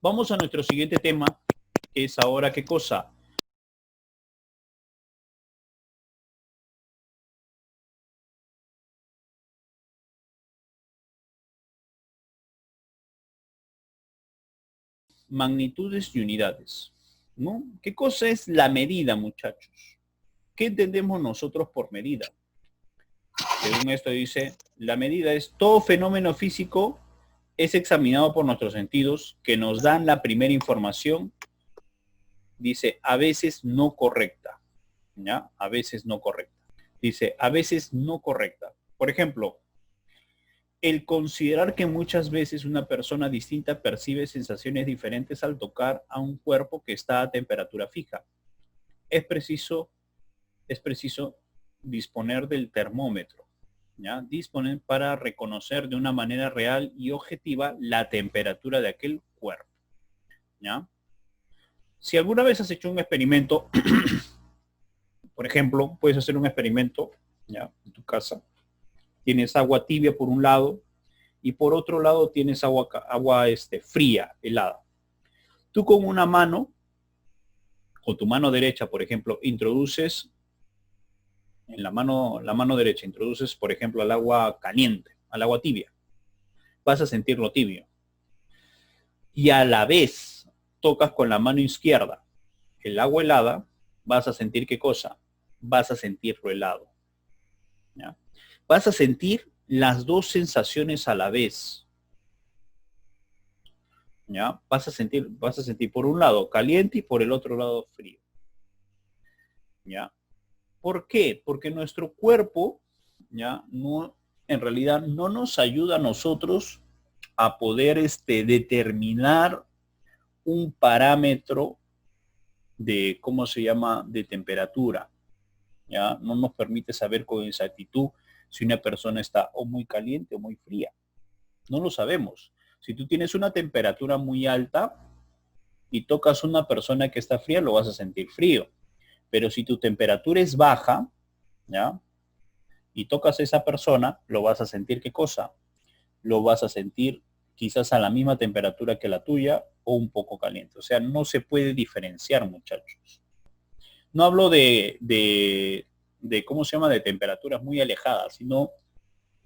Vamos a nuestro siguiente tema, que es ahora, ¿qué cosa? Magnitudes y unidades, ¿no? ¿Qué cosa es la medida, muchachos? ¿Qué entendemos nosotros por medida? Según esto dice, la medida es todo fenómeno físico es examinado por nuestros sentidos que nos dan la primera información, dice, a veces no correcta, ¿ya? A veces no correcta. Dice, a veces no correcta. Por ejemplo, el considerar que muchas veces una persona distinta percibe sensaciones diferentes al tocar a un cuerpo que está a temperatura fija. Es preciso disponer del termómetro, ¿ya? Disponer para reconocer de una manera real y objetiva la temperatura de aquel cuerpo, ¿ya? Si alguna vez has hecho un experimento, por ejemplo, puedes hacer un experimento, ¿ya? En tu casa. Tienes agua tibia por un lado y por otro lado tienes agua fría, helada. Tú con una mano, con tu mano derecha, por ejemplo, introduces en la mano derecha, introduces, por ejemplo, al agua caliente, al agua tibia. Vas a sentirlo tibio. Y a la vez tocas con la mano izquierda el agua helada, vas a sentir ¿qué cosa? Vas a sentirlo helado, ¿ya? Vas a sentir las dos sensaciones a la vez, ¿ya? Vas a sentir por un lado caliente y por el otro lado frío, ¿ya? ¿Por qué? Porque nuestro cuerpo, ¿ya? No, en realidad no nos ayuda a nosotros a poder determinar un parámetro de, ¿cómo se llama?, de temperatura, ¿ya? No nos permite saber con exactitud si una persona está o muy caliente o muy fría. No lo sabemos. Si tú tienes una temperatura muy alta y tocas a una persona que está fría, lo vas a sentir frío. Pero si tu temperatura es baja, ¿ya? Y tocas a esa persona, lo vas a sentir ¿qué cosa? Lo vas a sentir quizás a la misma temperatura que la tuya o un poco caliente. O sea, no se puede diferenciar, muchachos. No hablo de ¿cómo se llama?, de temperaturas muy alejadas, sino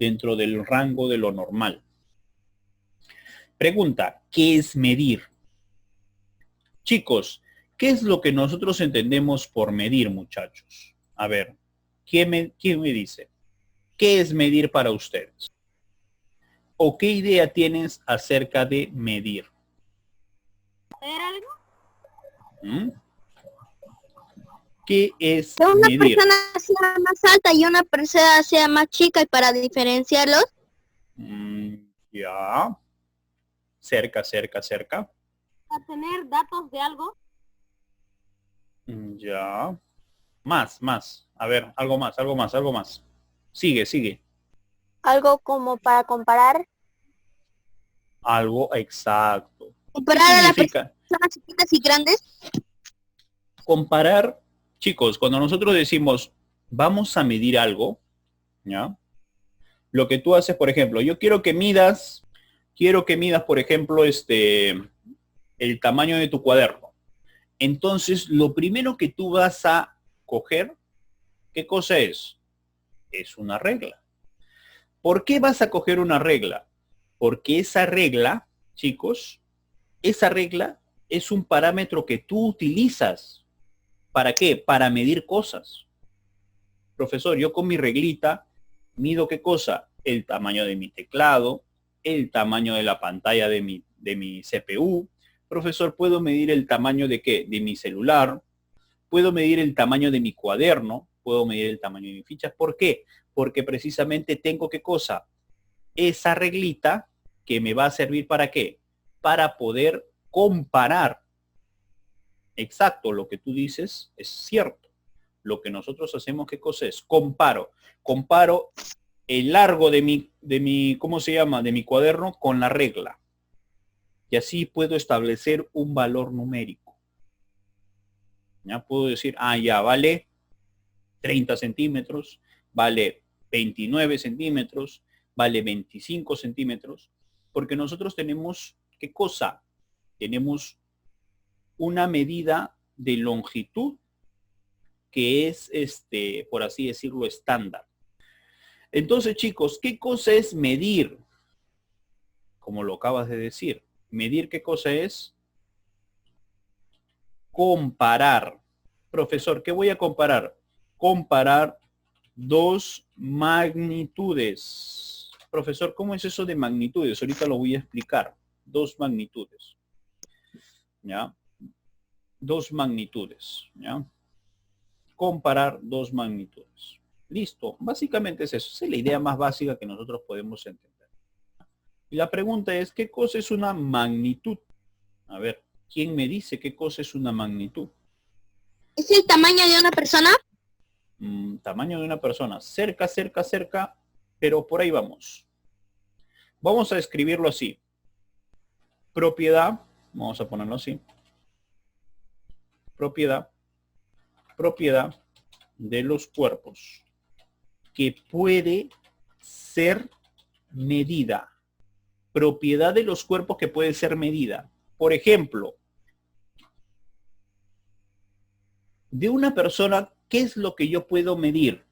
dentro del rango de lo normal. Pregunta, ¿qué es medir? Chicos, ¿qué es lo que nosotros entendemos por medir, muchachos? A ver, ¿quién me dice? ¿Qué es medir para ustedes? ¿O qué idea tienes acerca de medir? ¿Ver algo? ¿Mm? ¿Qué es Que una medir? persona sea más alta y una persona sea más chica y para diferenciarlos. Ya. Cerca, cerca, cerca. Para tener datos de algo. Ya. Más. A ver, algo más. Sigue. Algo como para comparar. Algo exacto. ¿Qué Comparar a las significa? personas chiquitas y grandes. Comparar, chicos, cuando nosotros decimos vamos a medir algo, ¿ya? Lo que tú haces, por ejemplo, yo quiero que midas, por ejemplo, el tamaño de tu cuaderno. Entonces, lo primero que tú vas a coger, ¿qué cosa es? Es una regla. ¿Por qué vas a coger una regla? Porque esa regla, chicos, esa regla es un parámetro que tú utilizas. ¿Para qué? Para medir cosas. Profesor, yo con mi reglita mido qué cosa? El tamaño de mi teclado, el tamaño de la pantalla de mi CPU. Profesor, ¿puedo medir el tamaño de qué? De mi celular. Puedo medir el tamaño de mi cuaderno. Puedo medir el tamaño de mis fichas. ¿Por qué? Porque precisamente tengo qué cosa? Esa reglita que me va a servir ¿para qué? Para poder comparar. Exacto, lo que tú dices es cierto. Lo que nosotros hacemos, ¿qué cosa es? Comparo el largo de mi, ¿cómo se llama?, de mi cuaderno con la regla. Y así puedo establecer un valor numérico. Ya puedo decir, ya vale 30 centímetros, vale 29 centímetros, vale 25 centímetros, porque nosotros tenemos, ¿qué cosa? tenemos una medida de longitud que es, por así decirlo, estándar. Entonces, chicos, ¿qué cosa es medir? Como lo acabas de decir. ¿Medir qué cosa es? Comparar. Profesor, ¿qué voy a comparar? Comparar dos magnitudes. Profesor, ¿cómo es eso de magnitudes? Ahorita lo voy a explicar. Dos magnitudes. ¿Ya? Dos magnitudes. ¿Ya? Comparar dos magnitudes. Listo. Básicamente es eso. Esa es la idea más básica que nosotros podemos entender. Y la pregunta es, ¿qué cosa es una magnitud? A ver, ¿quién me dice qué cosa es una magnitud? ¿Es el tamaño de una persona? Tamaño de una persona. Cerca, cerca, cerca, pero por ahí vamos. Vamos a escribirlo así. Propiedad, vamos a ponerlo así. Propiedad de los cuerpos que puede ser medida. Propiedad de los cuerpos que puede ser medida. Por ejemplo, de una persona, ¿qué es lo que yo puedo medir?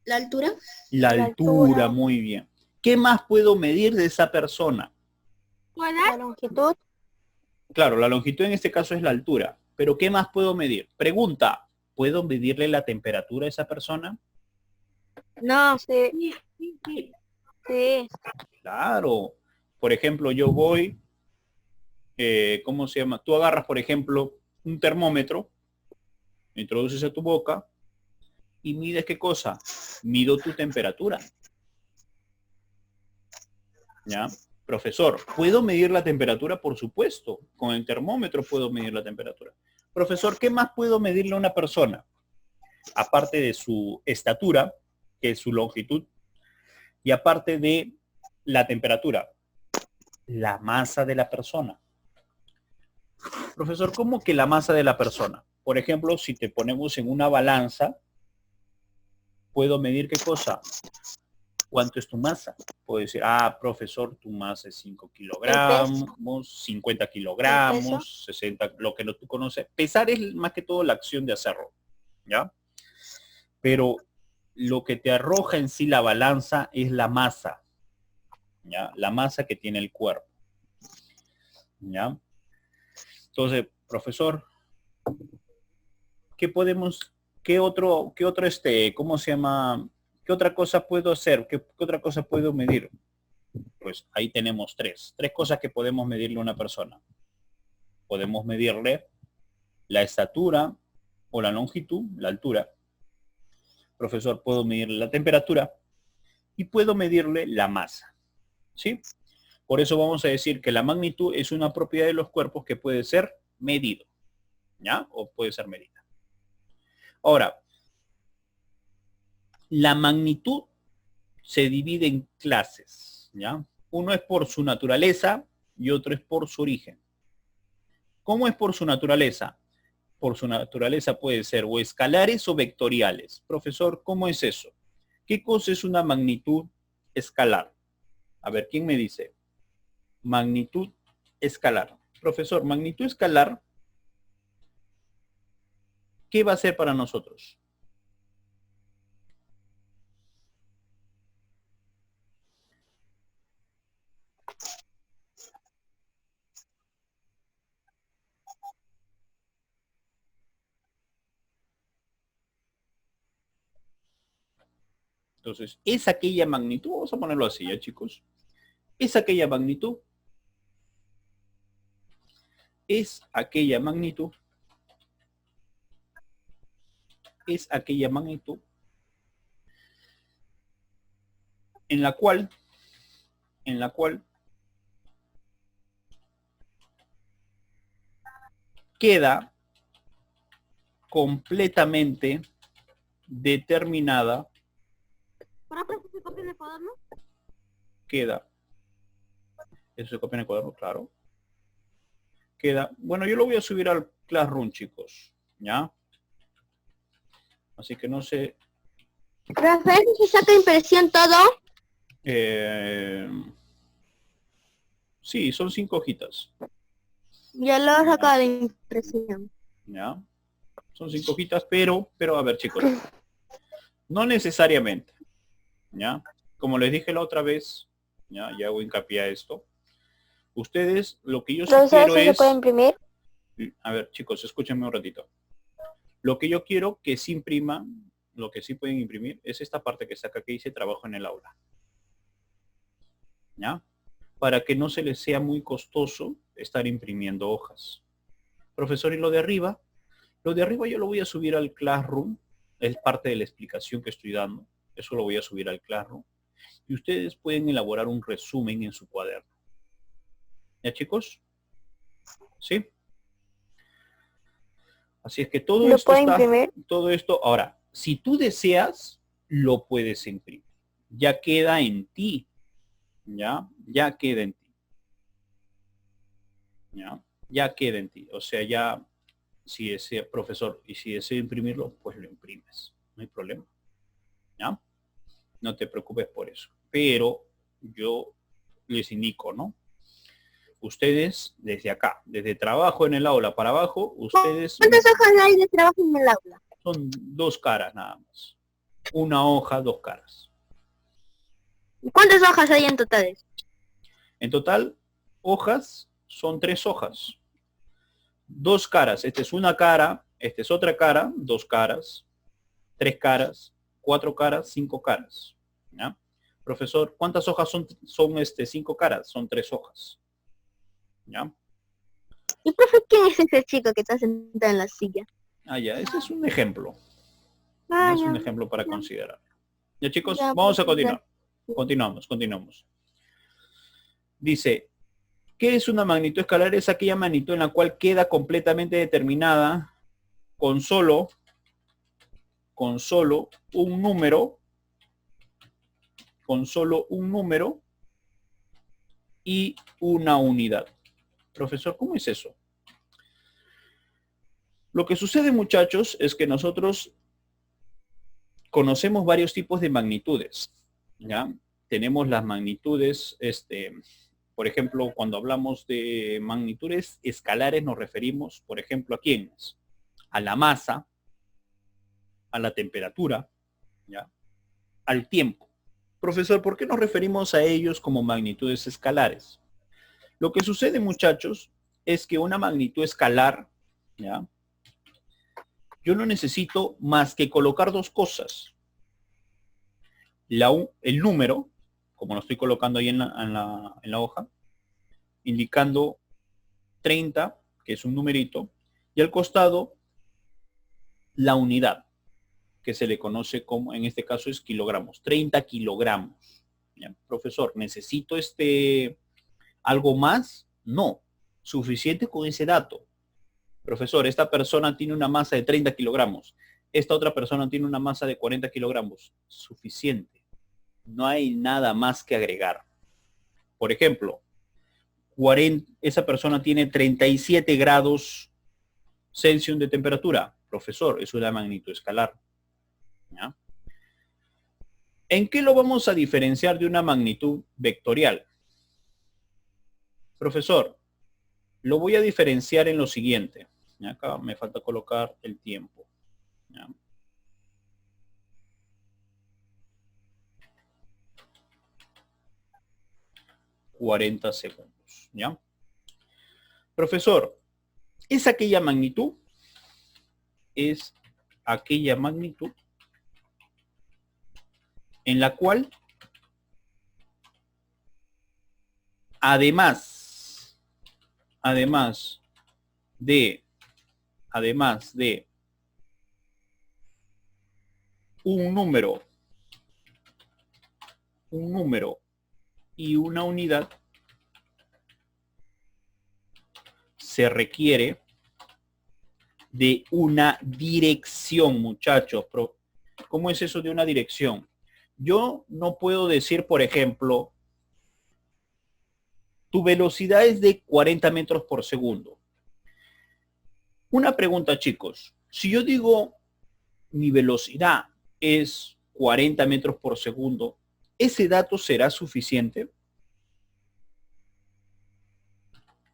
¿La altura? La altura, muy bien. ¿Qué más puedo medir de esa persona? La longitud. Claro, la longitud en este caso es la altura. Pero ¿qué más puedo medir? Pregunta, ¿puedo medirle la temperatura a esa persona? No, sí. Sí. Claro. Por ejemplo, yo voy, ¿cómo se llama? Tú agarras, por ejemplo, un termómetro, introduces a tu boca y mides qué cosa. Mido tu temperatura. ¿Ya? Profesor, ¿puedo medir la temperatura? Por supuesto. Con el termómetro puedo medir la temperatura. Profesor, ¿qué más puedo medirle a una persona? Aparte de su estatura, que es su longitud, y aparte de la temperatura, la masa de la persona. Profesor, ¿cómo que la masa de la persona? Por ejemplo, si te ponemos en una balanza, ¿puedo medir qué cosa? ¿Cuánto es tu masa? Puedo decir, profesor, tu masa es 5 kilogramos, 50 kilogramos, 60, lo que no tú conoces. Pesar es más que todo la acción de hacerlo, ¿ya? Pero lo que te arroja en sí la balanza es la masa, ¿ya? La masa que tiene el cuerpo, ¿ya? Entonces, profesor, ¿cómo se llama? ¿Qué otra cosa puedo hacer? ¿Qué otra cosa puedo medir? Pues ahí tenemos tres cosas que podemos medirle a una persona. Podemos medirle la estatura o la longitud, la altura. Profesor, puedo medirle la temperatura y puedo medirle la masa, ¿sí? Por eso vamos a decir que la magnitud es una propiedad de los cuerpos que puede ser medido, ¿ya? O puede ser medida. Ahora, la magnitud se divide en clases, ¿ya? Uno es por su naturaleza y otro es por su origen. ¿Cómo es por su naturaleza? Por su naturaleza puede ser o escalares o vectoriales. Profesor, ¿cómo es eso? ¿Qué cosa es una magnitud escalar? A ver, ¿quién me dice? Magnitud escalar. Profesor, magnitud escalar, ¿qué va a ser para nosotros? Entonces, es aquella magnitud, vamos a ponerlo así, ¿ya, chicos? Es aquella magnitud. Es aquella magnitud. Es aquella magnitud en la cual queda completamente determinada. Queda. Eso se copia en el cuaderno, claro. Queda. Bueno, yo lo voy a subir al Classroom, chicos. ¿Ya? Así que no sé. ¿Profe, se saca impresión todo? Sí, son 5 hojitas. Ya lo he sacado de impresión. ¿Ya? Son 5 hojitas, pero a ver, chicos, no necesariamente. ¿Ya? Como les dije la otra vez, ya hago hincapié a esto. Ustedes, lo que yo sí Profesor, quiero ¿sí se puede es... imprimir? A ver, chicos, escúchenme un ratito. Lo que yo quiero que sí impriman, lo que sí pueden imprimir, es esta parte que saca que dice trabajo en el aula. ¿Ya? Para que no se les sea muy costoso estar imprimiendo hojas. Profesor, ¿y lo de arriba? Lo de arriba yo lo voy a subir al Classroom. Es parte de la explicación que estoy dando. Eso lo voy a subir al Classroom. Y ustedes pueden elaborar un resumen en su cuaderno. ¿Ya, chicos? ¿Sí? Así es que todo ¿Lo esto puedo está, imprimir? todo esto, ahora, si tú deseas, lo puedes imprimir. Ya queda en ti. Ya queda en ti. Ya queda en ti. O sea, ya, si ese profesor, y si desea imprimirlo, pues lo imprimes. No hay problema. ¿Ya? No te preocupes por eso. Pero yo les indico, ¿no? Ustedes, desde acá, desde trabajo en el aula para abajo, ustedes ¿Cuántas hojas hay de trabajo en el aula? son 2 caras nada más. Una hoja, 2 caras. ¿Cuántas hojas hay en totales? En total, hojas son 3 hojas. 2 caras. Esta es una cara, esta es otra cara, 2 caras, 3 caras, 4 caras, 5 caras. ¿Ya? Profesor, ¿cuántas hojas son 5 caras? Son 3 hojas. ¿Ya? ¿Y profe, quién es ese chico que está sentado en la silla? Ah, ya, ese es un ejemplo. Ah, Es un ya, ejemplo para ya, considerar. Ya, chicos, ya, vamos a profesor. continuar. Continuamos. Dice, ¿qué es una magnitud escalar? Es aquella magnitud en la cual queda completamente determinada con solo un número, y una unidad. Profesor, ¿cómo es eso? Lo que sucede, muchachos, es que nosotros conocemos varios tipos de magnitudes. ¿Ya? Tenemos las magnitudes, por ejemplo, cuando hablamos de magnitudes escalares nos referimos, por ejemplo, ¿a quiénes? A la masa, a la temperatura, ¿ya? Al tiempo. Profesor, ¿por qué nos referimos a ellos como magnitudes escalares? Lo que sucede, muchachos, es que una magnitud escalar, ¿ya? Yo no necesito más que colocar 2 cosas. El número, como lo estoy colocando ahí en la hoja, indicando 30, que es un numerito, y al costado la unidad, que se le conoce como, en este caso es kilogramos, 30 kilogramos. ¿Ya? Profesor, ¿necesito algo más? No, suficiente con ese dato. Profesor, esta persona tiene una masa de 30 kilogramos, esta otra persona tiene una masa de 40 kilogramos, suficiente. No hay nada más que agregar. Por ejemplo, esa persona tiene 37 grados Celsius de temperatura. Profesor, es una magnitud escalar. ¿Ya? ¿En qué lo vamos a diferenciar de una magnitud vectorial? Profesor, lo voy a diferenciar en lo siguiente. Acá me falta colocar el tiempo. ¿Ya? 40 segundos. ¿Ya? Profesor, ¿es aquella magnitud? Es aquella magnitud en la cual además de un número y una unidad, se requiere de una dirección, muchachos. ¿Cómo es eso de una dirección? Yo no puedo decir, por ejemplo, tu velocidad es de 40 metros por segundo. Una pregunta, chicos. Si yo digo mi velocidad es 40 metros por segundo, ¿ese dato será suficiente?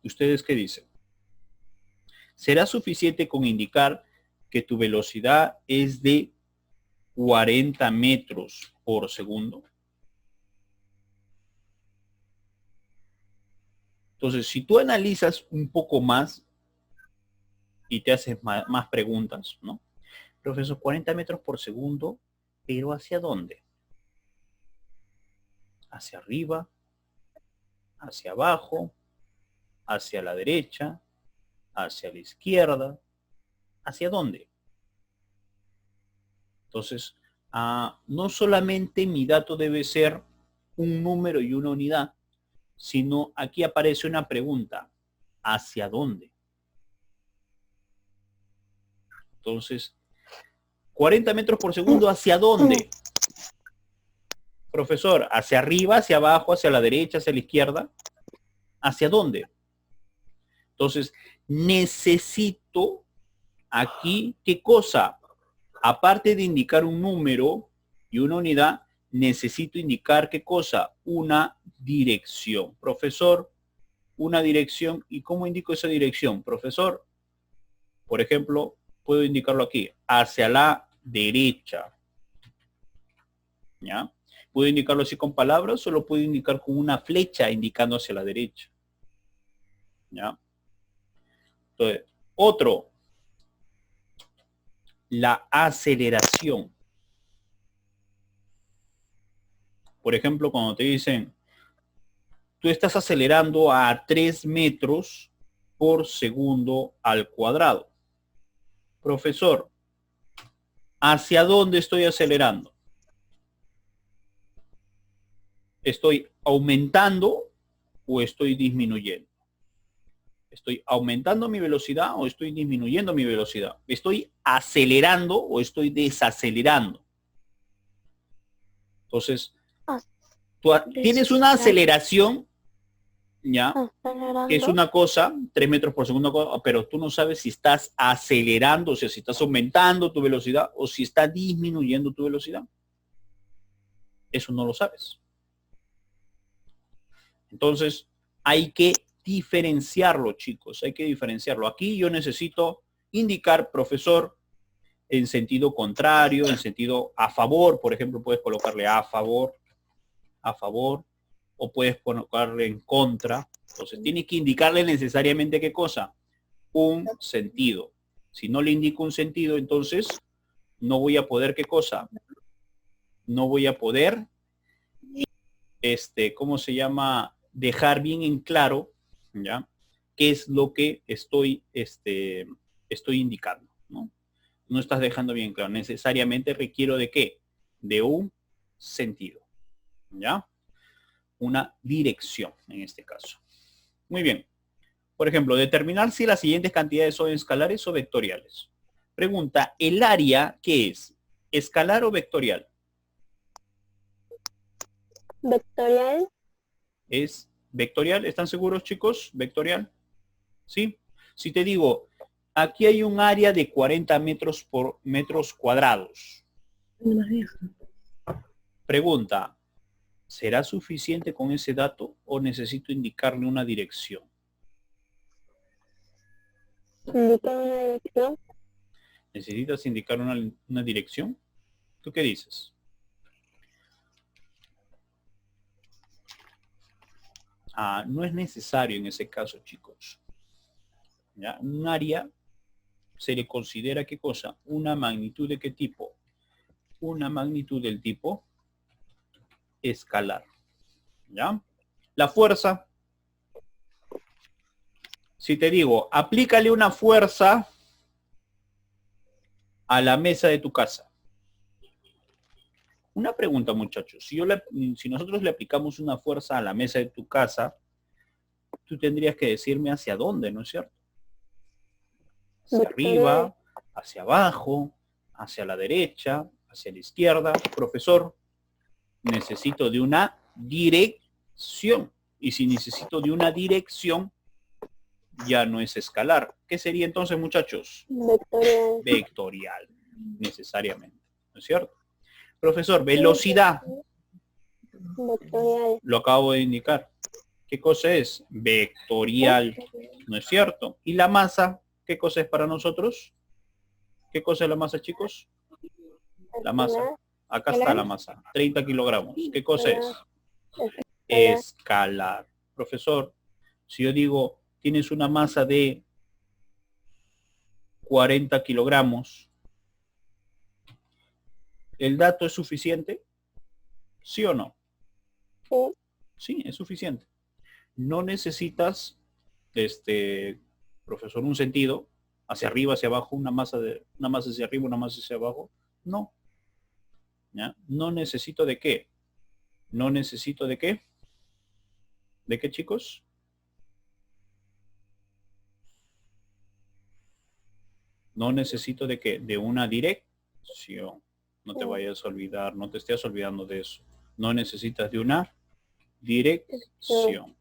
¿Ustedes qué dicen? ¿Será suficiente con indicar que tu velocidad es de 40 metros por segundo? Entonces, si tú analizas un poco más y te haces más preguntas, ¿no? Profesor, 40 metros por segundo, pero ¿hacia dónde? ¿Hacia arriba? ¿Hacia abajo? ¿Hacia la derecha? ¿Hacia la izquierda? ¿Hacia dónde? Entonces, no solamente mi dato debe ser un número y una unidad, sino aquí aparece una pregunta. ¿Hacia dónde? Entonces, 40 metros por segundo, ¿hacia dónde? Profesor, ¿hacia arriba, hacia abajo, hacia la derecha, hacia la izquierda? ¿Hacia dónde? Entonces, necesito aquí, ¿qué cosa? Aparte de indicar un número y una unidad, necesito indicar ¿qué cosa? Una dirección. Profesor, una dirección. ¿Y cómo indico esa dirección? Profesor, por ejemplo, puedo indicarlo aquí, hacia la derecha. ¿Ya? ¿Puedo indicarlo así con palabras o lo puedo indicar con una flecha indicando hacia la derecha? ¿Ya? Entonces, otro, la aceleración. Por ejemplo, cuando te dicen, tú estás acelerando a 3 metros por segundo al cuadrado. Profesor, ¿hacia dónde estoy acelerando? ¿Estoy aumentando o estoy disminuyendo? ¿Estoy aumentando mi velocidad o estoy disminuyendo mi velocidad? ¿Estoy acelerando o estoy desacelerando? Entonces, tú tienes una aceleración, ¿ya? Que es una cosa, 3 metros por segundo, pero tú no sabes si estás acelerando, o sea, si estás aumentando tu velocidad o si está disminuyendo tu velocidad. Eso no lo sabes. Entonces, hay que diferenciarlo, chicos, hay que diferenciarlo. Aquí yo necesito indicar, profesor, en sentido contrario, en sentido a favor, por ejemplo, puedes colocarle a favor, o puedes colocarle en contra. Entonces, tienes que indicarle necesariamente qué cosa, un sentido. Si no le indico un sentido, entonces no voy a poder, ¿qué cosa? No voy a poder, ¿cómo se llama? Dejar bien en claro, ¿ya? ¿Qué es lo que estoy indicando, ¿no? No estás dejando bien claro. Necesariamente requiero de qué? De un sentido, ¿ya? Una dirección, en este caso. Muy bien. Por ejemplo, determinar si las siguientes cantidades son escalares o vectoriales. Pregunta, ¿el área qué es? ¿Escalar o vectorial? Vectorial. ¿Es vectorial? ¿Están seguros, chicos? ¿Vectorial? ¿Sí? Si te digo, aquí hay un área de 40 metros por metros cuadrados. Pregunta, ¿será suficiente con ese dato o necesito indicarle una dirección? Indica una dirección. ¿Necesitas indicar una dirección? ¿Tú qué dices? No es necesario en ese caso, chicos. ¿Ya? Un área se le considera ¿qué cosa? Una magnitud de qué tipo? Una magnitud del tipo escalar. ¿Ya? La fuerza. Si te digo, aplícale una fuerza a la mesa de tu casa. Una pregunta, muchachos. Si nosotros le aplicamos una fuerza a la mesa de tu casa, tú tendrías que decirme hacia dónde, ¿no es cierto? Hacia arriba, hacia abajo, hacia la derecha, hacia la izquierda. Profesor, necesito de una dirección. Y si necesito de una dirección, ya no es escalar. ¿Qué sería entonces, muchachos? Vectorial. Vectorial, necesariamente. ¿No es cierto? Profesor, velocidad. Vectorial. Lo acabo de indicar. ¿Qué cosa es? Vectorial, ¿no es cierto? ¿Y la masa? ¿Qué cosa es para nosotros? ¿Qué cosa es la masa, chicos? La masa. Acá está la masa. 30 kilogramos. ¿Qué cosa es? Escalar. Profesor, si yo digo, tienes una masa de 40 kilogramos, ¿el dato es suficiente? ¿Sí o no? Sí, es suficiente. No necesitas, profesor, un sentido, hacia arriba, hacia abajo, una masa hacia arriba, una masa hacia abajo. No. ¿Ya? No necesito de qué. No necesito de qué. ¿De qué, chicos? No necesito de qué. De una dirección. No te vayas a olvidar, no te estés olvidando de eso. No necesitas de una dirección.